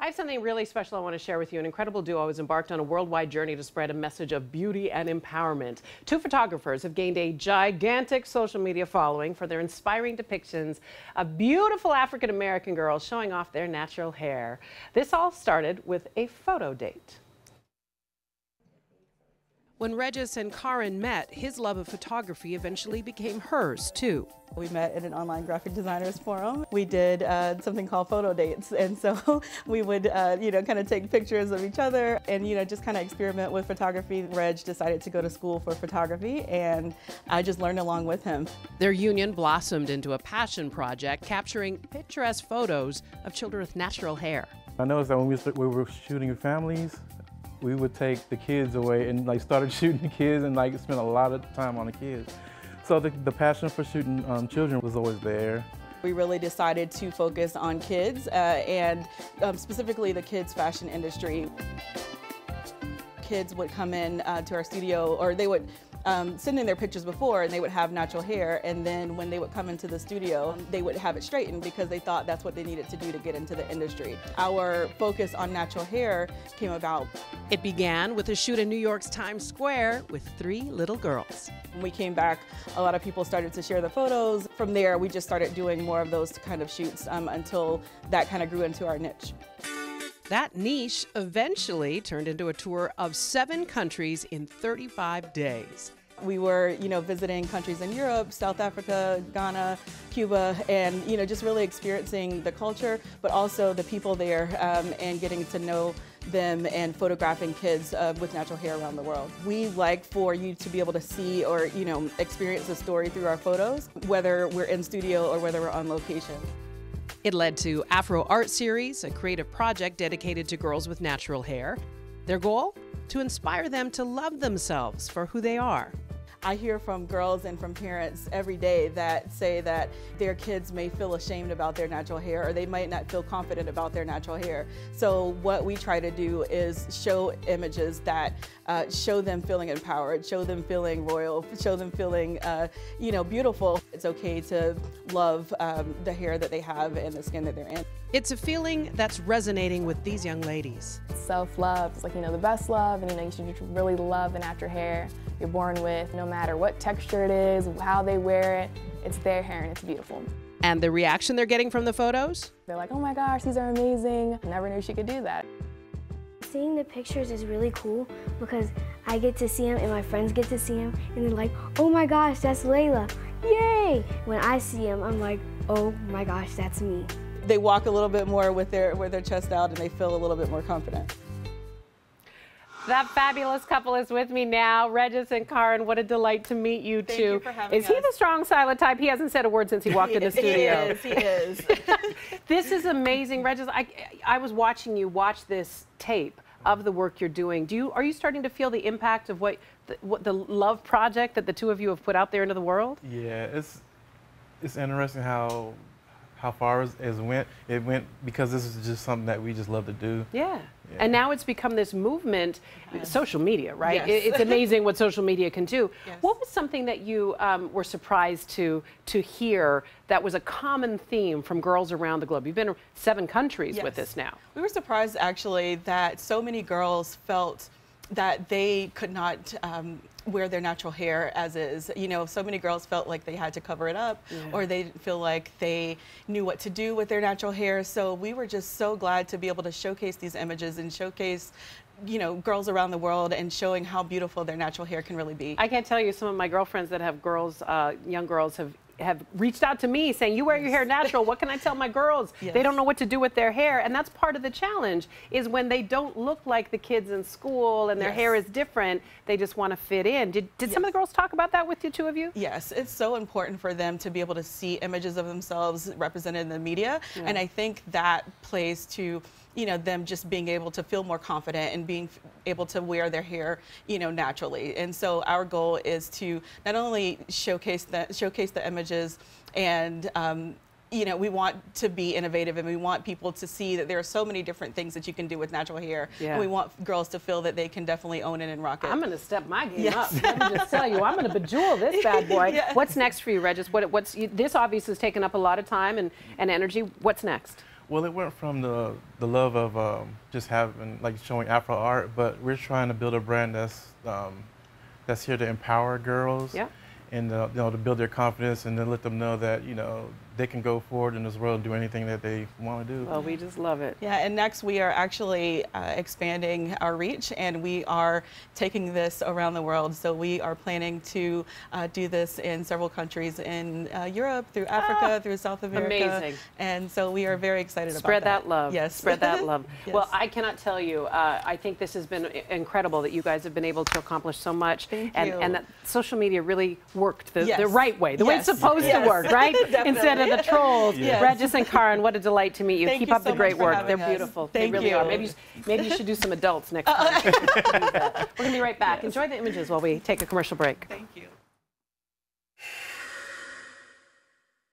I have something really special I want to share with you. An incredible duo has embarked on a worldwide journey to spread a message of beauty and empowerment. Two photographers have gained a gigantic social media following for their inspiring depictions of beautiful African-American girls showing off their natural hair. This all started with a photo date. When Regis and Kahran met, his love of photography eventually became hers, too. We met at an online graphic designers forum. We did something called photo dates, and so we would, kind of take pictures of each other and, just kind of experiment with photography. Reg decided to go to school for photography, and I just learned along with him. Their union blossomed into a passion project, capturing picturesque photos of children with natural hair. I noticed that when we were shooting families, we would take the kids away and started shooting the kids and spent a lot of time on the kids. So the passion for shooting children was always there. We really decided to focus on kids and specifically the kids fashion industry. Kids would come in to our studio, or they would send in their pictures before, and they would have natural hair, and then when they would come into the studio, they would have it straightened because they thought that's what they needed to do to get into the industry. Our focus on natural hair came about. It began with a shoot in New York's Times Square with 3 little girls. When we came back, a lot of people started to share the photos. From there, we just started doing more of those kind of shoots until that kind of grew into our niche. That niche eventually turned into a tour of 7 countries in 35 days. We were, visiting countries in Europe, South Africa, Ghana, Cuba, and, just really experiencing the culture, but also the people there and getting to know them and photographing kids with natural hair around the world. We like for you to be able to see or, experience the story through our photos, whether we're in studio or whether we're on location. It led to Afro Art Series, a creative project dedicated to girls with natural hair. Their goal? To inspire them to love themselves for who they are. I hear from girls and from parents every day that say that their kids may feel ashamed about their natural hair, or they might not feel confident about their natural hair. So what we try to do is show images that show them feeling empowered, show them feeling royal, show them feeling beautiful. It's okay to love the hair that they have and the skin that they're in. It's a feeling that's resonating with these young ladies. Self-love is the best love, and you should really love the natural hair you're born with, no matter what texture it is, how they wear it. It's their hair and it's beautiful. And the reaction they're getting from the photos? They're like, oh my gosh, these are amazing. I never knew she could do that. Seeing the pictures is really cool because I get to see them and my friends get to see them, and they're like, oh my gosh, that's Layla, yay! When I see them, I'm like, oh my gosh, that's me. They walk a little bit more with their chest out, and they feel a little bit more confident. That fabulous couple is with me now. Regis and Kahran, what a delight to meet you two. Thank you for having us. Is he the strong, silent type? He hasn't said a word since he walked in the studio. He is. This is amazing. Regis, I was watching you watch this tape of the work you're doing. Are you starting to feel the impact of what the love project that the two of you have put out there into the world? Yeah, it's interesting how far it went. It went because this is just something that we just love to do. Yeah. And now it's become this movement, social media, right? Yes. It's amazing what social media can do. Yes. What was something that you were surprised to hear that was a common theme from girls around the globe? You've been in 7 countries with this now. We were surprised actually that so many girls felt that they could not wear their natural hair as is. So many girls felt like they had to cover it up, or they didn't feel like they knew what to do with their natural hair. So we were just so glad to be able to showcase these images and showcase girls around the world and showing how beautiful their natural hair can really be. I can't tell you, some of my girlfriends that have girls, young girls have reached out to me saying, you wear your hair natural, what can I tell my girls? They don't know what to do with their hair, and that's part of the challenge, is when they don't look like the kids in school and their hair is different, they just want to fit in. Did some of the girls talk about that with the two of you? Yes, it's so important for them to be able to see images of themselves represented in the media, and I think that plays to them just being able to feel more confident and being able to wear their hair, naturally. And so our goal is to not only showcase the images, and we want to be innovative, and we want people to see that there are so many different things that you can do with natural hair. And we want girls to feel that they can definitely own it and rock it. I'm going to step my game up. Let me just tell you, I'm going to bejewel this bad boy. What's next for you, Regis? This obviously has taken up a lot of time and energy. What's next? Well, it went from the love of just having, like, showing Afro art, but we're trying to build a brand that's here to empower girls. Yeah. And you know, to build their confidence and then let them know that, you know, they can go forward in this world and do anything that they want to do. Well, we just love it. Yeah, and next we are actually expanding our reach, and we are taking this around the world. So we are planning to do this in several countries in Europe, through Africa, through South America. Amazing. And so we are very excited about that. Spread that love. Yes. Spread that love. Yes. Well, I cannot tell you, I think this has been incredible that you guys have been able to accomplish so much. Thank and, you. and that social media really worked the Yes. right way, the way it's Yes. supposed to Yes. work, right? Instead of the trolls. Yes. Regis and Kahran, what a delight to meet you. Thank Keep you up so the great much for work. having They're us. beautiful. Thank They really you. are. Maybe you should do some adults next time. We're going to be right back. Enjoy the images while we take a commercial break. Thank you.